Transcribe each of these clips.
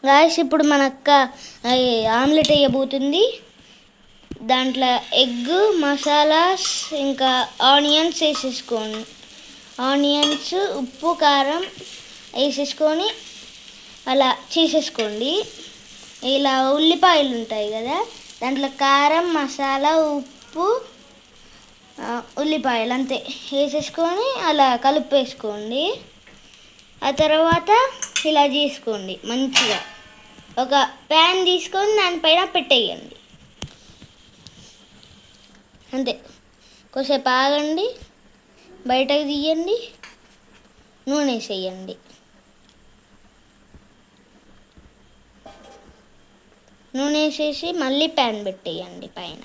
Guys ఇప్పుడు మన అక్క ఆమ్లెట్ వేయబోతుంది. దాంట్లో ఎగ్, మసాలాస్ ఇంకా ఆనియన్స్ వేసేసుకోండి. ఆనియన్స్, ఉప్పు, కారం వేసేసుకొని అలా చేసేసుకోండి. ఇలా ఉల్లిపాయలు ఉంటాయి కదా, దాంట్లో కారం, మసాలా, ఉప్పు, ఉల్లిపాయలు అంతే వేసేసుకొని అలా కలిపేసుకోండి. ఆ తర్వాత ఇలా చేసుకోండి. మంచిగా ఒక ప్యాన్ తీసుకొని దానిపైన పెట్టేయండి. అంతే. కొద్దిసేపు ఆగండి, బయటకు తీయండి, నూనె వేసేయండి. నూనె వేసేసి మళ్ళీ ప్యాన్ పెట్టేయండి పైన.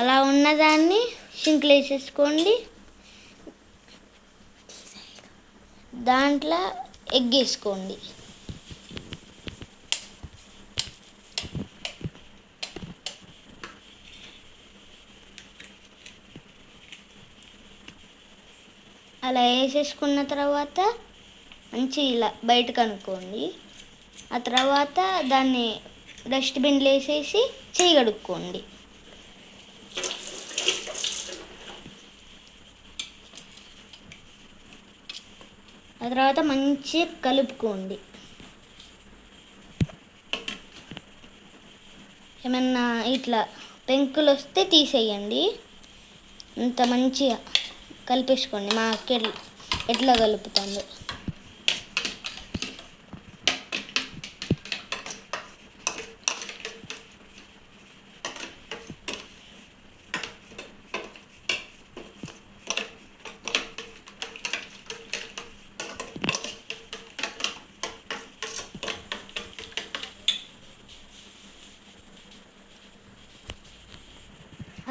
అలా ఉన్నదాన్ని సింక్లో వేసేసుకోండి. దాంట్లో ఎగ్ వేసుకోండి. అలా వేసేసుకున్న తర్వాత మంచి ఇలా బయటకు అనుకోండి. ఆ తర్వాత దాన్ని డస్ట్బిన్లో వేసేసి చేయి కడుక్కోండి. ఆ తర్వాత మంచిగా కలుపుకోండి. ఏమన్నా ఇట్లా పెంకులు వస్తే తీసేయండి. అంత మంచిగా కలిపేసుకోండి. మా అక్క ఎట్లా కలుపుతుందో.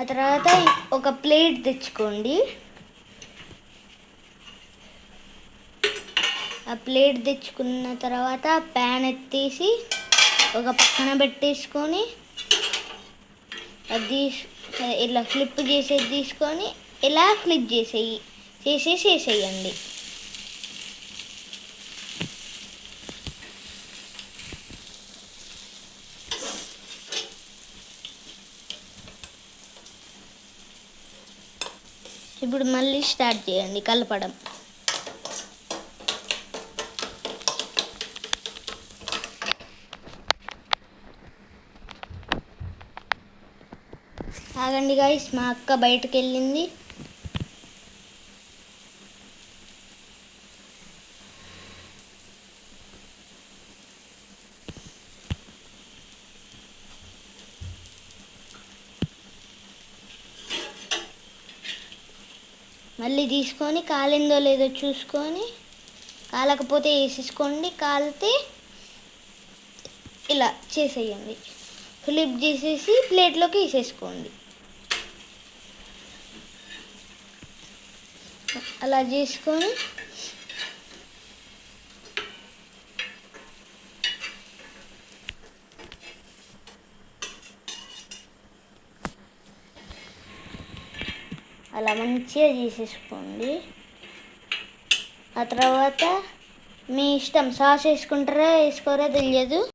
ఆ తర్వాత ఒక ప్లేట్ తెచ్చుకోండి. ఆ ప్లేట్ తెచ్చుకున్న తర్వాత ప్యాన్ ఎత్తేసి ఒక పక్కన పెట్టేసుకొని అది ఇలా ఫ్లిప్ చేసేది తీసుకొని ఇలా ఫ్లిప్ వేసేయండి. ఇప్పుడు మళ్ళీ స్టార్ట్ చేయండి కలపడం. ఆగండి గాయస్, మా అక్క బయటకు వెళ్ళింది. మళ్ళీ తీసుకొని కాలిందో లేదో చూసుకొని, కాలకపోతే వేసేసుకోండి. కాలితే ఇలా చేసేయండి. ఫ్లిప్ చేసేసి ప్లేట్లోకి వేసేసుకోండి. అలా చేసుకొని అలా మంచిగా చేసేసుకోండి. ఆ తర్వాత మీ ఇష్టం, సాస్ వేసుకుంటారా వేసుకోరా తెలియదు.